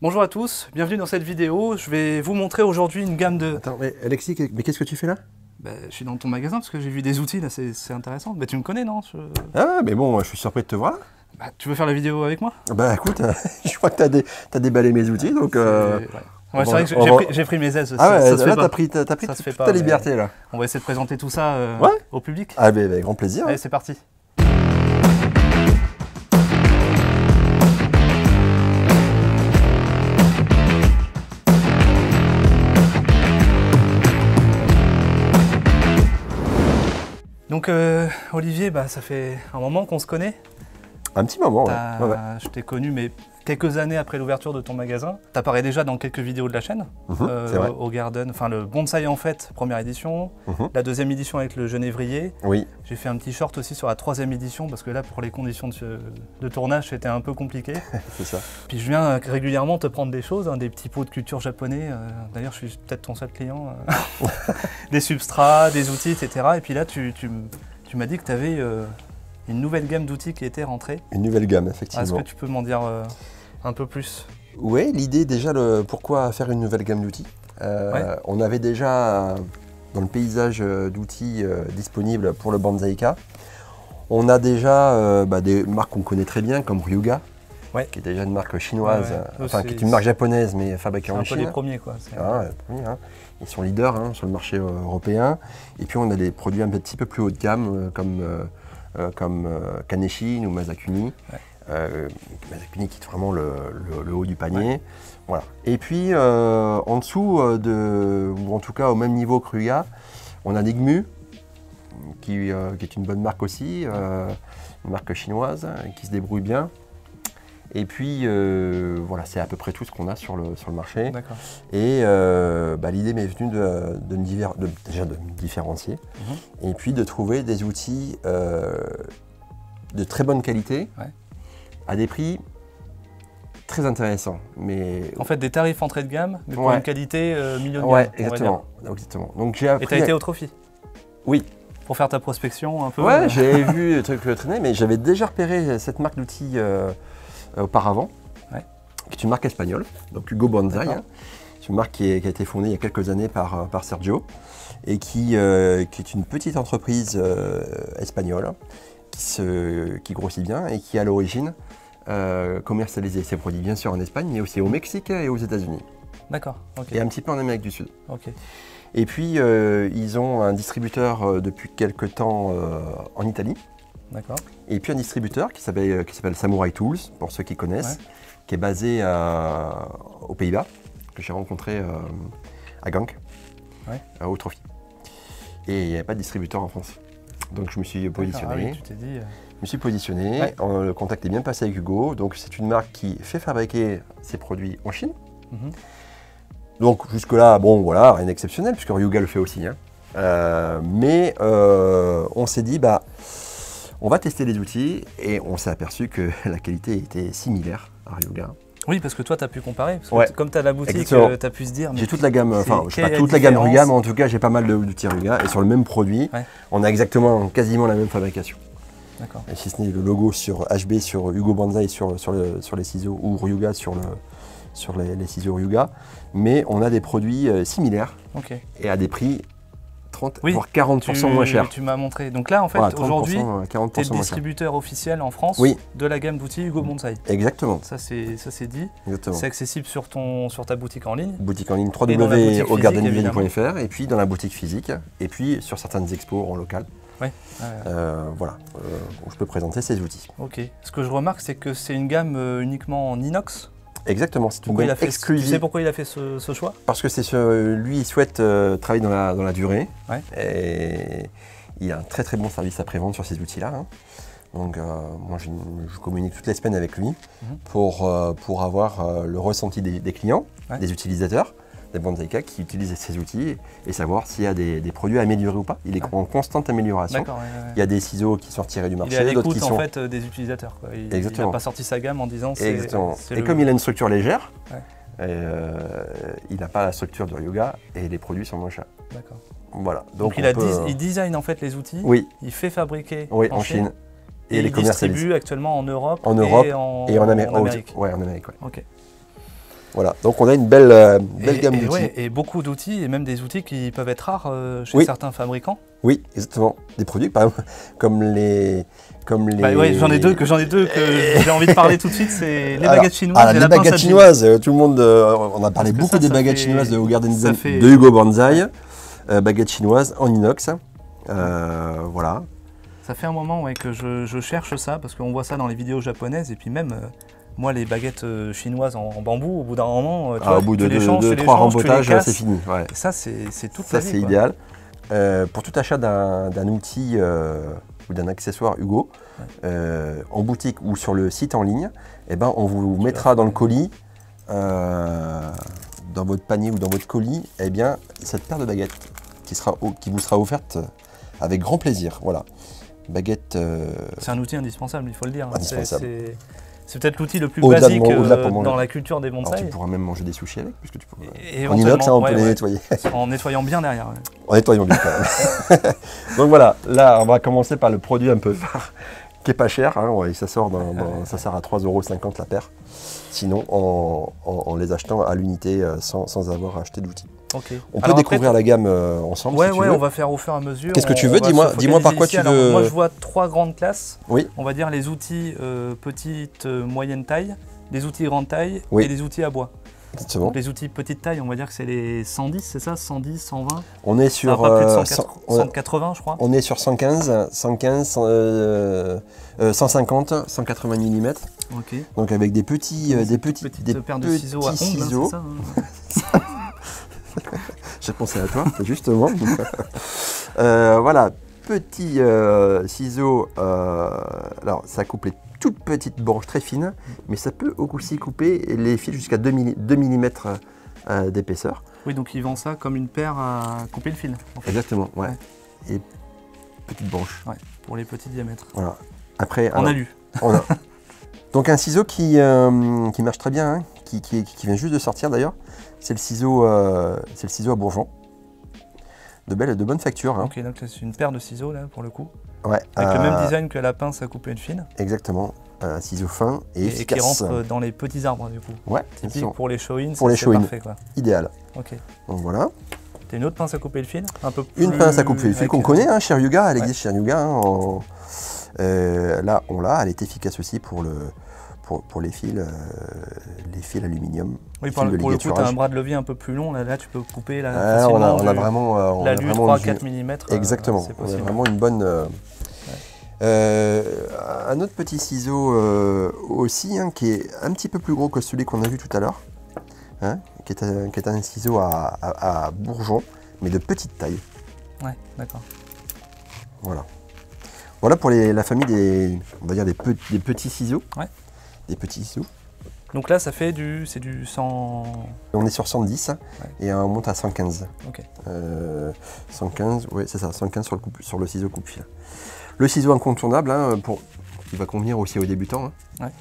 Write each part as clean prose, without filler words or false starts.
Bonjour à tous, bienvenue dans cette vidéo. Je vais vous montrer aujourd'hui une gamme de... Attends, mais Alexis, mais qu'est-ce que tu fais là? Je suis dans ton magasin parce que j'ai vu des outils, là, c'est intéressant. Tu me connais, non? Ah, mais bon, je suis surpris de te voir. Tu veux faire la vidéo avec moi? Bah écoute, je crois que t'as déballé mes outils, donc... Ouais, c'est vrai que j'ai pris mes aises. Ah ouais, ça là t'as pris toute ta liberté là. On va essayer de présenter tout ça au public. Ah bah, avec grand plaisir. Allez, c'est parti. Donc Olivier, ça fait un moment qu'on se connaît. Un petit moment, ouais. Je t'ai connu, mais quelques années après l'ouverture de ton magasin. Tu apparais déjà dans quelques vidéos de la chaîne, au Garden, enfin le Bonsaï en fait, première édition, la deuxième édition avec le Genévrier. Oui. J'ai fait un petit short aussi sur la troisième édition, parce que là, pour les conditions de tournage, c'était un peu compliqué. C'est ça. Puis je viens régulièrement te prendre des choses, des petits pots de culture japonais. D'ailleurs, je suis peut-être ton seul client. Des substrats, des outils, etc. Et puis là, tu m'as dit que tu avais... une nouvelle gamme d'outils qui était rentrée. Une nouvelle gamme, effectivement. Est-ce que tu peux m'en dire un peu plus? Oui, l'idée déjà, pourquoi faire une nouvelle gamme d'outils. On avait déjà dans le paysage d'outils disponibles pour le Bonsaïka. On a déjà des marques qu'on connaît très bien, comme Ryuga, qui est déjà une marque chinoise, qui est une marque japonaise, mais fabriquée en Chine. C'est un peu les premiers, quoi. Les premiers, hein. Ils sont leaders sur le marché européen. Et puis on a des produits un petit peu plus haut de gamme, comme Kanechin ou Masakuni. Masakuni qui est vraiment le haut du panier. Voilà. Et puis en dessous, ou en tout cas au même niveau que Ryuga, on a Nigmu, qui est une bonne marque aussi, une marque chinoise qui se débrouille bien. Et puis voilà, c'est à peu près tout ce qu'on a sur le marché. Et l'idée m'est venue déjà de me différencier et puis de trouver des outils de très bonne qualité à des prix très intéressants. Mais... En fait, des tarifs entrée de gamme, mais pour une qualité milieu de gamme. Ouais, exactement. Donc, j'ai appris... Et tu as été au Trophy? Oui. Pour faire ta prospection un peu? Ouais, j'avais vu le truc traîner, mais j'avais déjà repéré cette marque d'outils auparavant, qui est une marque espagnole, donc Hugo Bonsaï. C'est une marque qui a été fondée il y a quelques années par Sergio et qui est une petite entreprise espagnole qui grossit bien et qui à l'origine commercialisait ses produits bien sûr en Espagne, mais aussi au Mexique et aux États-Unis. D'accord. Et un petit peu en Amérique du Sud. Ok. Et puis ils ont un distributeur depuis quelques temps en Italie. D'accord. Et puis un distributeur qui s'appelle Samurai Tools, pour ceux qui connaissent, qui est basé aux Pays-Bas, que j'ai rencontré à Genk, au Trophy. Et il n'y avait pas de distributeur en France. Donc je me suis positionné. Tu t'es dit... Je me suis positionné, le contact est bien passé avec Hugo. Donc c'est une marque qui fait fabriquer ses produits en Chine. Donc jusque-là, bon voilà, rien d'exceptionnel, puisque Ryuga le fait aussi. Mais on s'est dit, on va tester les outils et on s'est aperçu que la qualité était similaire à Ryuga. Oui, parce que toi, tu as pu comparer. Parce que comme tu as la boutique, tu as pu se dire... J'ai toute la gamme, enfin, je n'ai pas toute la gamme Ryuga, mais en tout cas, j'ai pas mal d'outils Ryuga. Et sur le même produit, on a quasiment la même fabrication. D'accord. Et si ce n'est le logo sur HB, sur Hugo Bonsaï, sur les ciseaux, ou Ryuga sur les ciseaux Ryuga. Mais on a des produits similaires et à des prix 30 voire 40% moins cher. Tu m'as montré. Donc là, en fait, aujourd'hui, tu es le distributeur officiel en France de la gamme d'outils Hugo Bonsaï. Exactement. Ça, c'est dit. Exactement. C'est accessible sur ta boutique en ligne. Boutique en ligne www.augardenvienne.fr et puis dans la boutique physique et puis sur certaines expos en local. Voilà, où je peux présenter ces outils. Ok. Ce que je remarque, c'est que c'est une gamme uniquement en inox. Exactement, c'est une gamme exclusive. Tu sais pourquoi il a fait ce choix? Parce que lui, il souhaite travailler dans la durée. Et il a un très bon service après-vente sur ces outils-là. Donc moi, je communique toutes les semaines avec lui pour avoir le ressenti des clients, des utilisateurs, des Bonsaïka qui utilisent ces outils et savoir s'il y a des produits à améliorer ou pas. Il est en constante amélioration. Il y a des ciseaux qui sont retirés du marché, d'autres qui sont... Il est à l'écoute en fait des utilisateurs. Il n'a pas sorti sa gamme en disant c'est... Et comme il a une structure légère, il n'a pas la structure de Ryuga et les produits sont moins chers. D'accord. Voilà. Donc il design en fait les outils, il fait fabriquer en Chine. Et il distribue actuellement en Europe, et en Amérique. Ok. Voilà, donc on a une belle gamme d'outils. Ouais, et beaucoup d'outils, et même des outils qui peuvent être rares chez certains fabricants. Oui, exactement. Des produits, par exemple, comme les... Bah ouais, j'en ai deux que j'ai envie de parler tout de suite, c'est les baguettes chinoises et les la pince à baguettes jean. chinoises, tout le monde, on a parlé beaucoup des baguettes chinoises de Hogarden Design, de Hugo Banzai, baguettes chinoises en inox, voilà. Ça fait un moment que je cherche ça, parce qu'on voit ça dans les vidéos japonaises, et puis même, moi, les baguettes chinoises en bambou, au bout d'un moment, au bout de 3 rembottages, c'est fini. Ouais. Et ça, c'est toute la vie. Ça, c'est idéal. Pour tout achat d'un outil ou d'un accessoire Hugo, en boutique ou sur le site en ligne, eh ben, on vous mettra dans le colis, dans votre panier ou dans votre colis, eh bien, cette paire de baguettes qui vous sera offerte avec grand plaisir. Voilà. Baguette. C'est un outil indispensable, il faut le dire. Indispensable. C'est peut-être l'outil le plus basique dans la culture des bonsaïs. Alors, tu pourras même manger des sushis avec, puisque tu peux. Et en inox, on peut les nettoyer. En nettoyant bien derrière. Ouais. En nettoyant bien quand même. Donc voilà, là on va commencer par le produit un peu phare, qui est pas cher, hein, ça sort ça sert à 3,50 € la paire. Sinon, en les achetant à l'unité sans avoir acheté d'outils. Okay. On peut découvrir la gamme ensemble. Ouais, si tu veux. on va faire au fur et à mesure. Qu'est-ce que tu veux? Dis-moi par quoi tu veux. Alors, moi, je vois 3 grandes classes. Oui. On va dire les outils petite, moyenne taille, des outils grande taille et des outils à bois. Exactement. Donc, les outils petite taille, on va dire que c'est les 110, c'est ça? 110, 120? On est sur pas plus de 180, je crois. On est sur 115, 150, 180 mm. Ok. Donc avec des petits paires de ciseaux à ongles, ciseaux. Hein, c'est ça, J'ai pensé à toi, justement. Voilà, petits ciseaux. Alors, ça coupe les toutes petites branches très fines, mais ça peut aussi couper les fils jusqu'à 2 mm d'épaisseur. Oui, donc ils vendent ça comme une paire à couper le fil. En fait. Exactement, ouais. Et petites branches. Ouais, pour les petits diamètres. Voilà. Après, on a lu. Donc un ciseau qui marche très bien, hein, qui vient juste de sortir d'ailleurs. C'est le ciseau à bourgeon. De bonne facture. Hein. Ok, donc c'est une paire de ciseaux là pour le coup. Ouais. Avec le même design que la pince à couper une fine. Exactement. Un ciseau fin et efficace. Et qui rentre dans les petits arbres du coup. Ouais. Typique pour les show-ins. Pour les show-ins. Parfait quoi. Idéal. Ok. Donc voilà. T'as une autre pince à couper le fil un peu plus... Une pince à couper le fil qu'on connaît, hein, chez Ryuga. Elle existe chez Ryuga. Hein, là, on l'a. Elle est efficace aussi pour les fils aluminium. Oui, pour le coup, tu as un bras de levier un peu plus long. Là tu peux couper facilement. On a vraiment l'alu 3-4 mm. Exactement. On a vraiment une bonne. Un autre petit ciseau aussi, hein, qui est un petit peu plus gros que celui qu'on a vu tout à l'heure, hein, qui est un ciseau à bourgeon, mais de petite taille. Ouais, d'accord. Voilà. Voilà pour la famille on va dire des petits ciseaux. Ouais. Des petits ciseaux. Donc là, c'est du 100... On est sur 110 et on monte à 115. Ok. 115, oui, c'est ça, 115 sur le ciseau coupe-fil. Le ciseau incontournable, hein, qui va convenir aussi aux débutants. Hein. Ouais.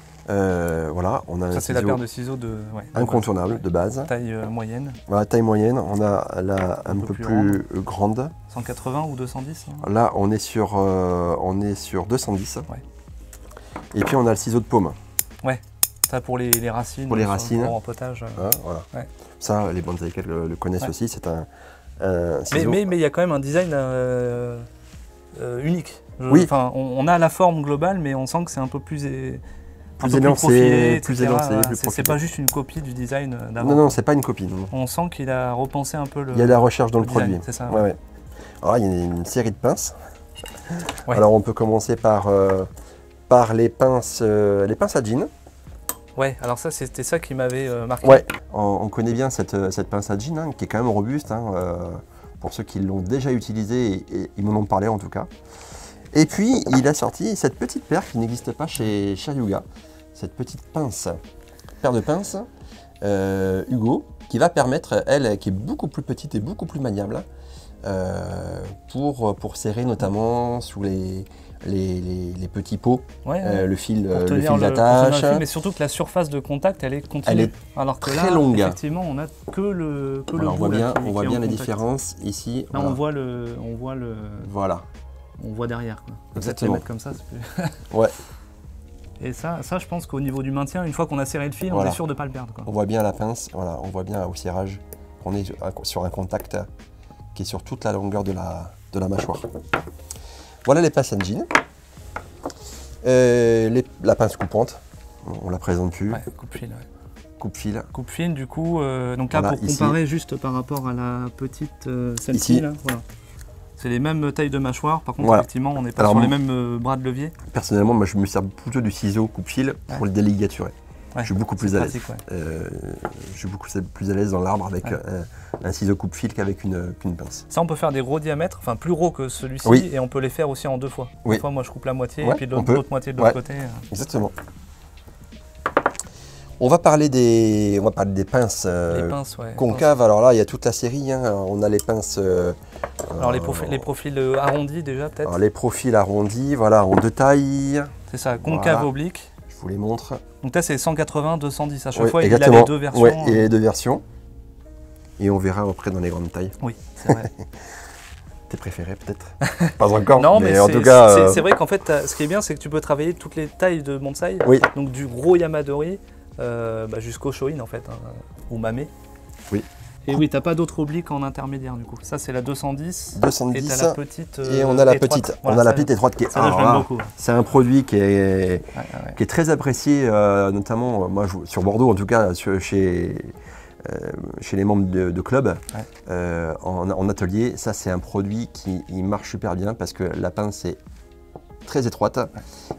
Voilà, on a ça, c'est la paire de ciseaux incontournable, de base. Taille moyenne. Voilà, taille moyenne. On a là un peu plus grande. 180 ou 210 hein. Là, on est sur 210. Ouais. Et puis, on a le ciseau de paume. Ouais, ça pour les racines. Pour les racines. Pour rempotage. Voilà. Ouais. Ça, les bonsaïkers le connaissent aussi. C'est un ciseau. Mais il y a quand même un design unique. Oui. Enfin, on a la forme globale, mais on sent que c'est un peu plus élancé, plus c'est pas juste une copie du design d'avant. Non, c'est pas une copie. Non. On sent qu'il a repensé un peu le. Il y a de la recherche dans le design, produit. C'est ça. Ouais. Alors, il y a une série de pinces. Ouais. Alors, on peut commencer par les pinces à jean. Ouais, alors ça, c'était ça qui m'avait marqué. Ouais, on connaît bien cette pince à jean, hein, qui est quand même robuste. Hein, pour ceux qui l'ont déjà utilisée, et ils m'en ont parlé en tout cas. Et puis, il a sorti cette petite paire qui n'existe pas chez Ryuga. Cette petite paire de pinces Hugo, qui va permettre, elle, qui est beaucoup plus petite et beaucoup plus maniable, pour serrer notamment sous les petits pots, le fil d'attache. Mais surtout que la surface de contact, elle est continue. Elle est alors que très là, longue. effectivement, on n'a que le bout. On voit bien la différence ici. Là, voilà. on voit le. Voilà. On voit derrière. Quoi. Exactement. Mettre comme ça, c'est plus... Ouais. Et ça, je pense qu'au niveau du maintien, une fois qu'on a serré le fil, on est sûr de ne pas le perdre, quoi. On voit bien la pince, voilà, on voit bien au serrage qu'on est sur un contact qui est sur toute la longueur de la mâchoire. Voilà les pinces engine. La pince coupante, on la présente plus. Ouais, coupe-fil. Ouais. Coupe-fil. Coupe-fil, du coup, donc là, voilà, pour comparer juste par rapport à la petite, celle-ci, là, voilà. C'est les mêmes tailles de mâchoire, par contre, effectivement, on n'est pas sur les mêmes bras de levier. Personnellement, moi, je me sers plutôt du ciseau coupe-fil pour le déligaturer. Je suis beaucoup plus à l'aise. Je suis beaucoup plus à l'aise dans l'arbre avec un ciseau coupe-fil qu'avec une pince. Ça, on peut faire des gros diamètres, enfin plus gros que celui-ci, et on peut les faire aussi en 2 fois. Une fois, moi, je coupe la moitié, et puis l'autre moitié de l'autre côté. Exactement. On va parler des pinces, concaves. Alors là, il y a toute la série. Hein. On a les pinces. Alors les profils arrondis déjà, peut-être. Alors les profils arrondis, voilà, en 2 tailles. C'est ça, concave, oblique. Je vous les montre. Donc là, c'est 180, 210. À chaque fois, il a les 2 versions. Oui, il y a les 2 versions. Et on verra après dans les grandes tailles. Oui, c'est vrai. Tes préférés peut-être? Pas encore, non, mais en tout cas... C'est vrai qu'en fait, ce qui est bien, c'est que tu peux travailler toutes les tailles de bonsaï. Donc du gros Yamadori jusqu'au Shoin en fait, hein, ou Mame. Oui. Et oui, t'as pas d'autre oblique en intermédiaire du coup. Ça c'est la 210. 210. Et t'as la petite. Et on a la étroite. petite. Voilà, on a la petite étroite qui est. Ça, j'aime beaucoup. C'est un produit qui est très apprécié, notamment moi sur Bordeaux en tout cas, chez les membres de club, en atelier. Ça c'est un produit qui marche super bien parce que la pince est très étroite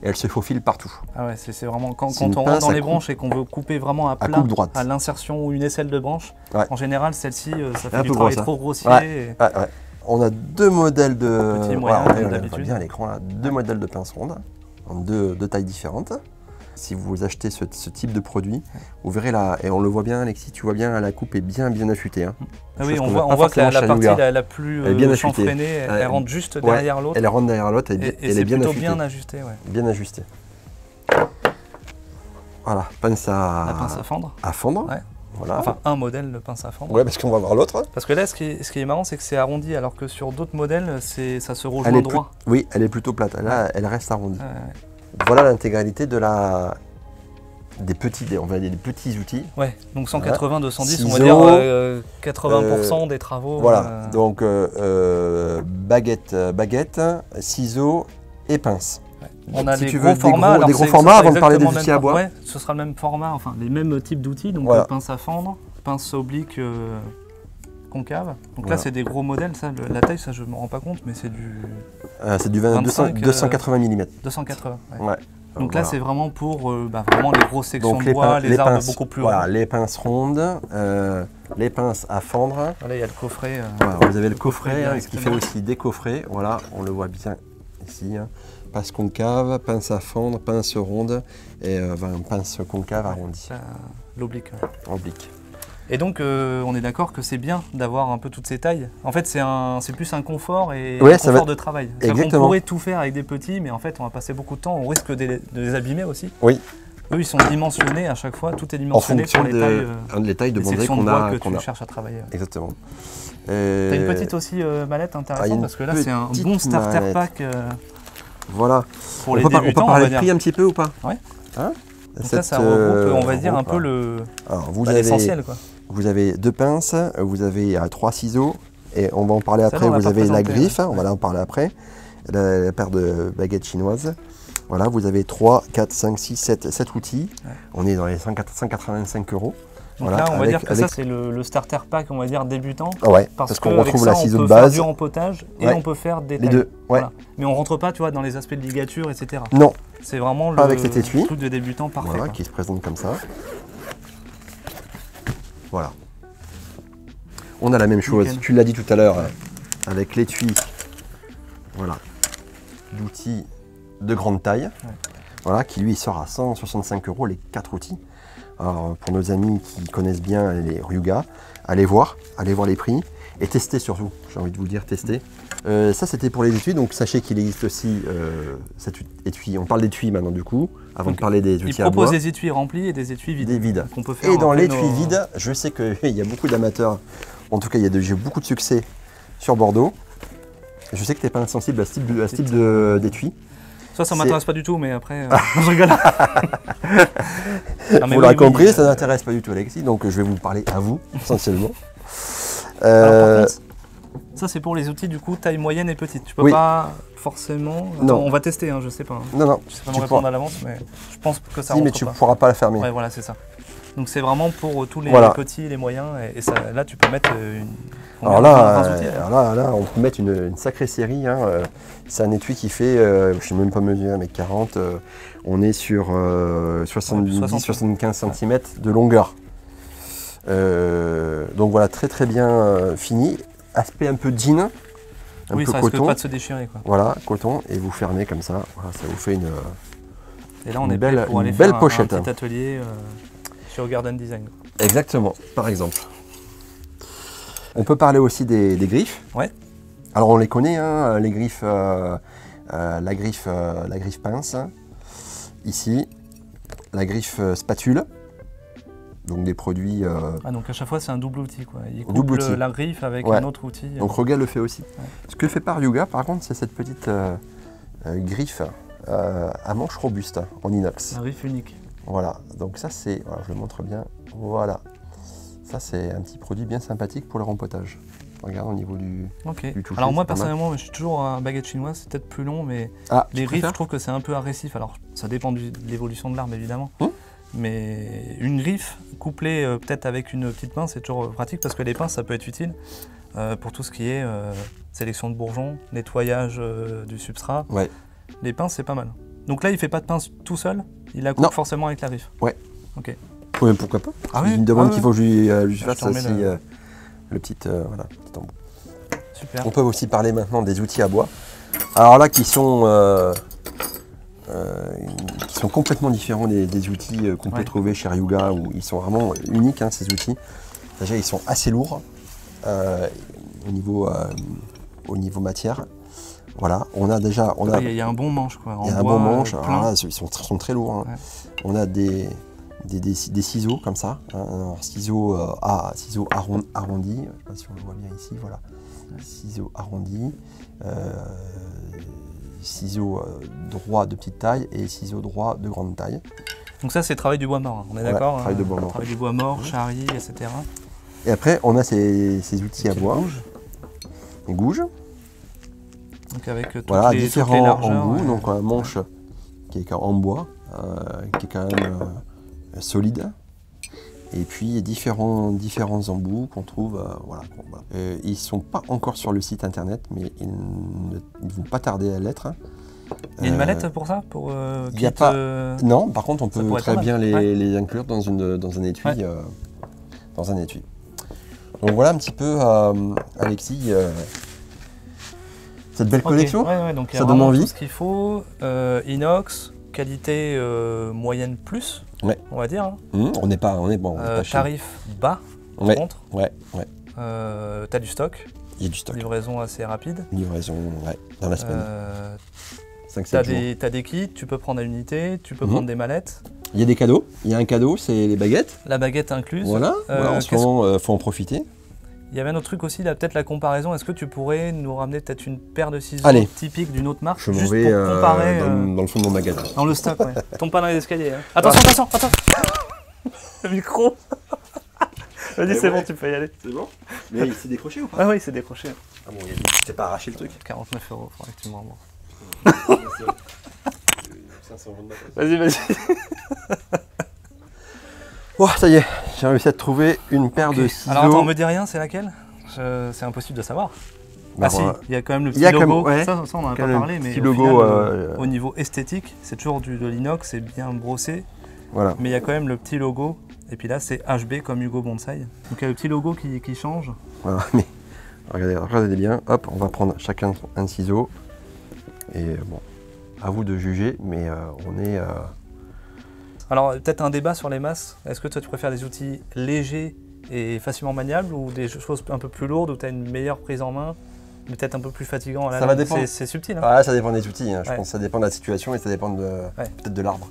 et elle se faufile partout. Ah ouais, c'est vraiment quand on rentre dans les branches et qu'on veut couper vraiment à plat, à l'insertion ou une aisselle de branche, en général celle-ci ça fait du travail trop grossier. On a 2 modèles de... Petit, moyen, on voit bien à l'écran là, 2 modèles de pinces rondes en 2 tailles différentes. Si vous achetez ce type de produit, vous verrez là, et on le voit bien Alexis, tu vois bien la coupe est bien affûtée. Hein. Ah oui, on voit que la partie la plus chanfreinée, elle rentre juste derrière l'autre. Elle rentre derrière l'autre et elle est bien affûtée. Bien ajustée. Bien ajustée. Voilà, pince la pince à fendre. À fondre. Voilà. Enfin, un modèle de pince à fendre. Ouais, parce qu'on va voir l'autre. Parce que là, ce qui est marrant, c'est que c'est arrondi, alors que sur d'autres modèles, ça se rejoint droit. Oui, elle est plutôt plate. Là, elle reste arrondie. Voilà l'intégralité des petits outils. Ouais, donc 180, 210, ciseaux, on va dire 80% des travaux. Voilà, donc baguette, ciseaux et pince. On a des gros formats. Des gros formats avant de parler des outils à bois. Ouais, ce sera le même format, enfin les mêmes types d'outils, donc pince à fendre, pince oblique concave. Donc là, c'est des gros modèles, ça, la taille, ça je me rends pas compte, mais c'est du... c'est du 280 mm. 280, ouais. Donc là, c'est vraiment pour vraiment les grosses sections de bois, les arbres beaucoup plus ronds. Voilà, les pinces rondes, les pinces à fendre. Là, il y a le coffret. Voilà, vous avez le coffret, ce qui fait aussi des coffrets. Voilà, on le voit bien ici. Pince concave, pince à fendre, pince ronde et pince concave arrondie. L'oblique. Oblique. Et donc, on est d'accord que c'est bien d'avoir un peu toutes ces tailles. En fait, c'est plus un confort et un confort de travail. On pourrait tout faire avec des petits, mais en fait, on va passer beaucoup de temps. On risque de les abîmer aussi. Oui. Eux, ils sont dimensionnés à chaque fois. Tout est dimensionné pour les tailles de bonsaï qu'on tu cherches à travailler. Exactement. Tu as une petite aussi mallette intéressante parce que là, c'est un bon starter pack. Voilà. Pour les débutants, on peut parler de prix un petit peu ou pas? Oui. Donc là, ça regroupe, on va dire, un peu l'essentiel, quoi. Vous avez 2 pinces, vous avez 3 ciseaux, et on va en parler après. Vous avez la griffe, on va en parler après, la paire de baguettes chinoises. Voilà, vous avez 3, 4, 5, 6, 7 outils. Ouais. On est dans les 185 €. Donc voilà, là, on va dire que ça, c'est le starter pack, on va dire, débutant. Ouais, parce qu'on retrouve la ciseau de base. On peut faire du rempotage et on peut faire des tailles. Les deux, voilà. Mais on rentre pas, tu vois, dans les aspects de ligature, etc. Non. C'est vraiment pas avec cet étui. Truc de débutant parfait. Voilà, qui se présente comme ça. Voilà. On a la même chose, tu l'as dit tout à l'heure, avec l'étui, voilà, d'outils de grande taille, voilà, qui lui sort à 165 € les 4 outils. Alors, pour nos amis qui connaissent bien les Ryuga, allez voir les prix et tester surtout, j'ai envie de vous dire, tester. Ça c'était pour les étuis, donc sachez qu'il existe aussi cet étui, on parle d'étui maintenant du coup, avant de parler des outils à bois. Il propose des étuis remplis et des étuis vides. Des vides. On peut faire et dans l'étui vide, je sais qu'il y a beaucoup d'amateurs, en tout cas j'ai beaucoup de succès sur Bordeaux. Je sais que tu n'es pas insensible à ce type d'étui. Ça m'intéresse pas du tout, mais après, je rigole. Vous l'aurez compris, ça n'intéresse pas du tout Alexis, donc je vais vous parler à vous, essentiellement. Alors, par contre, ça c'est pour les outils du coup taille moyenne et petite. Tu peux pas forcément. Attends, non. On va tester, hein, je sais pas. Hein. Non. Je sais pas me répondre à l'avance, mais je pense que ça. Si, mais tu pourras pas la fermer. Ouais, voilà, c'est ça. Donc c'est vraiment pour tous les petits, les moyens, et ça, là tu peux mettre une. Alors là, on peut mettre une sacrée série. Hein. C'est un étui qui fait, je ne sais même pas mesurer, 1m40. On est sur 70-75 cm de longueur. Donc voilà, très très bien fini. Aspect un peu jean, un peu ça coton. risque pas de se déchirer, quoi. Voilà, coton, et vous fermez comme ça. Voilà, ça vous fait une. Et là on est belle, prêt pour aller belle faire pochette. un petit atelier sur Garden Design. Exactement, par exemple. On peut parler aussi des griffes. Ouais. Alors on les connaît, hein, les griffes, la griffe pince, ici, la griffe spatule, donc des produits. Donc à chaque fois c'est un double outil, quoi. Il coupe double outil. la griffe avec un autre outil. Donc Roga le fait aussi. Ouais. Ce que fait par Yuga, par contre, c'est cette petite griffe à manche robuste en inox. Un griffe unique. Voilà, donc ça c'est, voilà, je le montre bien, voilà. Ça c'est un petit produit bien sympathique pour le rempotage. Regarde au niveau du toucher. Alors moi personnellement, je suis toujours à baguette chinoise, c'est peut-être plus long, mais les griffes, je trouve que c'est un peu agressif. Alors ça dépend de l'évolution de l'arme évidemment. Mais une griffe couplée peut-être avec une petite pince, c'est toujours pratique parce que les pinces ça peut être utile pour tout ce qui est sélection de bourgeons, nettoyage du substrat. Ouais. Les pinces c'est pas mal. Donc là il fait pas de pince tout seul, il la coupe forcément avec la griffe. Ouais. Ok. Oui, pourquoi pas. Ah oui. Il me demande qu'il faut que je lui fasse aussi le petit embout. Super. On peut aussi parler maintenant des outils à bois. Alors là, qui sont complètement différents des outils qu'on peut trouver chez Yuga, où ils sont vraiment uniques, hein, ces outils. Déjà, ils sont assez lourds au niveau matière. Voilà, Il y a un bon manche, quoi. Il y a un bon manche. Alors là, ils sont très lourds. Hein. Ouais. On a des ciseaux comme ça, hein. Alors, ciseaux arrondis, je ne sais pas si on le voit bien ici, voilà. Ciseaux arrondis, ciseaux droits de petite taille et ciseaux droits de grande taille. Donc ça c'est travail du bois mort, on est d'accord, travail de bois mort. Travail du bois mort, charrie, etc. Et après on a ces outils à bois. Gouge. Donc avec toutes voilà, les différents largeurs, embouts, donc un manche qui est en bois, qui est quand même solide. Et puis différents embouts qu'on trouve, voilà. Ils ne sont pas encore sur le site internet, mais ils ne vont pas tarder à l'être. Il y a une mallette pour ça, pour y a pas... Non, par contre on peut très bien les inclure dans un étui. Ouais. Dans un étui. Donc voilà un petit peu, Alexis, cette belle collection. Ouais, donc ça donne envie. Tout ce qu'il faut, inox, qualité moyenne plus, on va dire. On n'est pas bon. Tarif bas, par contre. Ouais. T'as du stock. Il y a du stock. Livraison assez rapide. Livraison, dans la semaine. 5-7 jours. T'as des kits, tu peux prendre à l'unité, tu peux prendre des mallettes. Il y a des cadeaux. Il y a un cadeau, c'est les baguettes. La baguette incluse. Voilà, en ce moment, il faut en profiter. Il y avait un autre truc aussi, là, peut-être la comparaison. Est-ce que tu pourrais nous ramener peut-être une paire de ciseaux typiques d'une autre marque, juste pour comparer dans le fond de mon magasin. Dans le stock, ouais. Tombe pas dans les escaliers. Hein. Attention. Le micro. Vas-y, c'est bon, tu peux y aller. C'est bon. Mais il s'est décroché ou pas? Ah oui, il s'est décroché. Ah bon, tu t'es pas arraché le truc? 49 €, faudrait que tu m'en renvoies. 500 € de matos. Vas-y. Oh, ça y est, j'ai réussi à trouver une paire de ciseaux. Alors attends, me dis rien, c'est laquelle? C'est impossible de savoir. Si, il y a quand même le petit logo. Ça, on en a pas parlé, mais au final, au niveau esthétique, c'est toujours de l'inox, c'est bien brossé. Voilà. Mais il y a quand même le petit logo. Et puis là, c'est HB comme Hugo Bonsai. Donc il y a le petit logo qui change. Voilà, mais regardez bien. Hop, on va prendre chacun un ciseau. Et bon, à vous de juger, mais on est... Alors, peut-être un débat sur les masses. Est-ce que toi, tu préfères des outils légers et facilement maniables ou des choses un peu plus lourdes où tu as une meilleure prise en main, mais peut-être un peu plus fatigant à la main? Ça va dépendre. C'est subtil. Hein. Ah, ça dépend des outils. Hein. Je pense que ça dépend de la situation et ça dépend peut-être de l'arbre.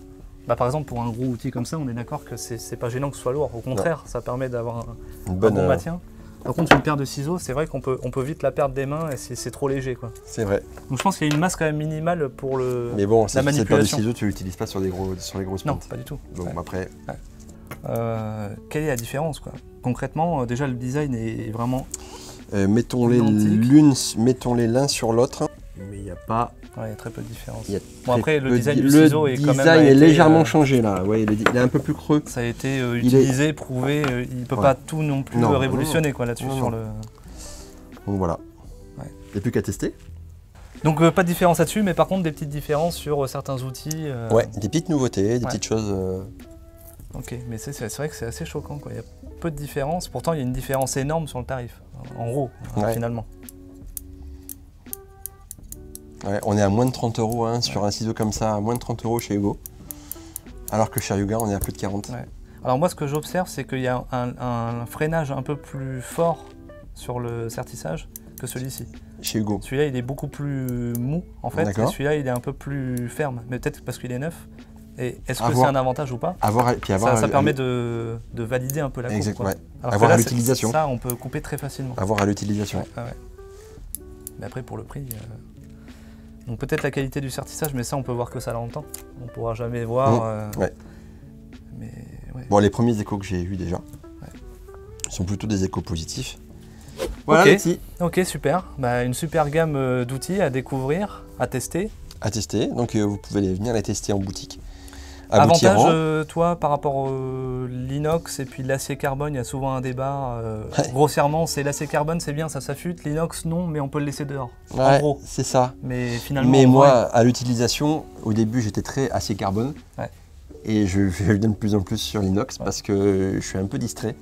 Bah, par exemple, pour un gros outil comme ça, on est d'accord que c'est pas gênant que ce soit lourd. Au contraire, ça permet d'avoir un bon maintien. Par contre, une paire de ciseaux, c'est vrai qu'on peut vite la perdre des mains et c'est trop léger, quoi. C'est vrai. Donc je pense qu'il y a une masse quand même minimale pour Mais bon, la cette paire de manipulation. ciseaux, tu l'utilises pas sur les grosses Non, pinces. pas du tout. Bon, Ouais. après, Quelle est la différence, quoi? Concrètement, déjà le design est vraiment... mettons-les l'un sur l'autre. Mais il n'y a pas... Ouais, il y a très peu de différence. Il y a Bon, très après, le peu design de- du ciseau est quand même... Le design a est été, légèrement changé là. Ouais, il est un peu plus creux. Ça a été Il utilisé, prouvé. Il ne peut Ouais. pas tout non plus Non, révolutionner quoi là-dessus non, sur non. le. Donc voilà. Ouais. Il n'y a plus qu'à tester. Donc pas de différence là-dessus, mais par contre des petites différences sur certains outils. Ouais, des petites nouveautés, des Ouais. petites choses. Ok, mais c'est vrai que c'est assez choquant quoi. Il y a peu de différence. Pourtant il y a une différence énorme sur le tarif. En gros, Ouais. finalement. Ouais, on est à moins de 30 € hein, sur un ciseau comme ça, à moins de 30 € chez Hugo. Alors que chez Ryuga, on est à plus de 40. Ouais. Alors moi ce que j'observe c'est qu'il y a un freinage un peu plus fort sur le sertissage que celui-ci. Chez Hugo. Celui-là il est beaucoup plus mou en fait, et D'accord. celui-là il est un peu plus ferme, mais peut-être parce qu'il est neuf. Et est-ce À que c'est voir. un avantage ou pas? Puis avoir Ça permet de valider un peu la coupe. Exact, quoi. ouais. Alors que Avoir là, à l'utilisation. Ça on peut couper très facilement. Avoir à l'utilisation. Ouais. Mais après pour le prix... Donc peut-être la qualité du sertissage, mais ça on peut voir que ça longtemps. On ne pourra jamais voir. Ouais. Mais ouais. Bon, les premiers échos que j'ai eus déjà sont plutôt des échos positifs. Voilà, les petits. Ok, super. Bah, une super gamme d'outils à découvrir, à tester. À tester. Donc vous pouvez venir les tester en boutique. À Avantage, Boutiran. toi, par rapport à l'inox et puis l'acier carbone, il y a souvent un débat. Ouais. Grossièrement, c'est l'acier carbone, c'est bien, ça s'affûte. L'inox, non, mais on peut le laisser dehors. En Ouais, gros. c'est ça. Mais finalement, Mais en moi, vrai, à l'utilisation, au début, j'étais très acier carbone. Ouais. Et je viens de plus en plus sur l'inox parce que je suis un peu distrait.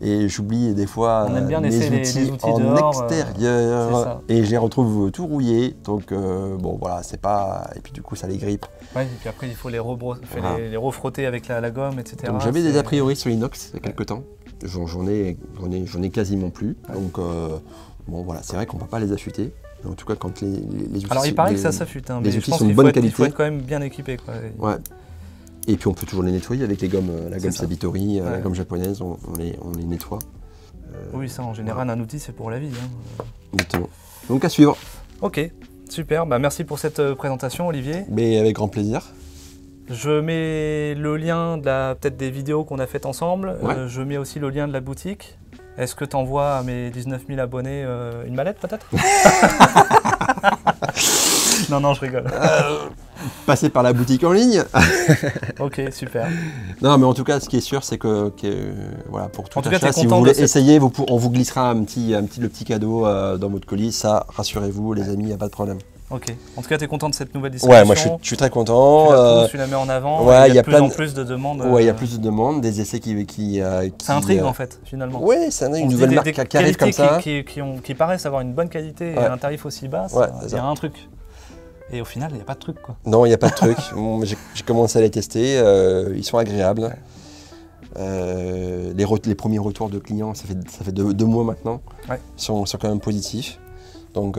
Et j'oublie des fois On aime bien mes laisser les outils outils en dehors, c'est extérieur. ça. Et je les retrouve tout rouillés. Donc bon, voilà, c'est pas... Et puis du coup, ça les grippe. ouais, et puis après, il faut les, Voilà. les refrotter avec la gomme, etc. Donc j'avais des C'est- a priori sur l'inox il y a quelques temps. J'en ai quasiment plus. Ouais. Donc bon, voilà, c'est vrai qu'on ne peut pas les affûter. Mais en tout cas, quand les outils... Alors il paraît les- que ça s'affûte, hein, les mais je outils pense sont de qu'il bonne il faut qualité. être quand même bien équipé. Quoi. Ouais. Et puis on peut toujours les nettoyer avec les gommes, la C'est gomme ça. Sabitori, la Ouais. gomme japonaise, on les nettoie. Oui, ça en général, un outil, c'est pour la vie. Hein. Exactement. Donc à suivre, Ok, super. Bah, merci pour cette présentation, Olivier. mais avec grand plaisir. Je mets le lien peut-être des vidéos qu'on a faites ensemble. Ouais. Je mets aussi le lien de la boutique. Est-ce que tu envoies à mes 19 000 abonnés une mallette peut-être? Non, je rigole. Passer par la boutique en ligne. Ok, super. Non, mais en tout cas, ce qui est sûr, c'est que voilà, pour tout En tout cas, achat, t'es si vous content voulez de cette- essayer, on vous glissera le petit cadeau dans votre colis. Ça, rassurez-vous, les amis, il n'y a pas de problème. Ok. En tout cas, tu es content de cette nouvelle distribution. Ouais, moi je suis très content. Tu la pousses, tu la mets en avant. ouais, et il y a de plus plein en de- plus de demandes. Ouais, il y a plus de demandes, des essais qui Ça intrigue en fait, finalement. Ouais, c'est On une se dit nouvelle des marque qui arrive comme qualités ça. qui paraissent avoir une bonne qualité et Ouais. un tarif aussi bas, Ouais, il c'est y a ça. un truc. Et au final, il n'y a pas de truc quoi. Non, il n'y a pas de truc. Bon, j'ai commencé à les tester, ils sont agréables. Les premiers retours de clients, ça fait 2 mois maintenant, Ouais. sont quand même positifs. Donc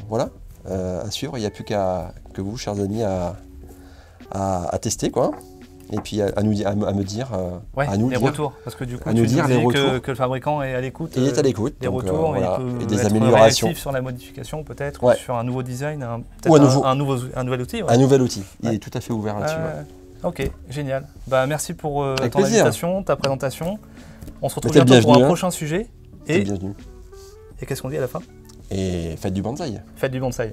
voilà, à suivre, il n'y a plus que vous, chers amis, à tester quoi. Et puis à me dire, Ouais, à nous les dire, retours. Parce que du coup, à nous tu dire nous les dis retours. que le fabricant est à l'écoute. il est à l'écoute. Des donc, retours, voilà, il et peut des être améliorations. réactif sur la modification peut-être, Ouais. ou sur un nouveau design, Ou un peut-être nouveau- un nouvel outil. Ouais. Un nouvel outil, il Ouais. est tout à fait ouvert là-dessus. ouais. Ok, génial. Bah, merci pour Avec ton plaisir. invitation, ta présentation. On se retrouve T'es le bientôt pour un bienvenu, hein. prochain sujet. T'es Et bienvenu. qu'est-ce qu'on dit à la fin? Et faites du bonsaï. Faites du bonsaï.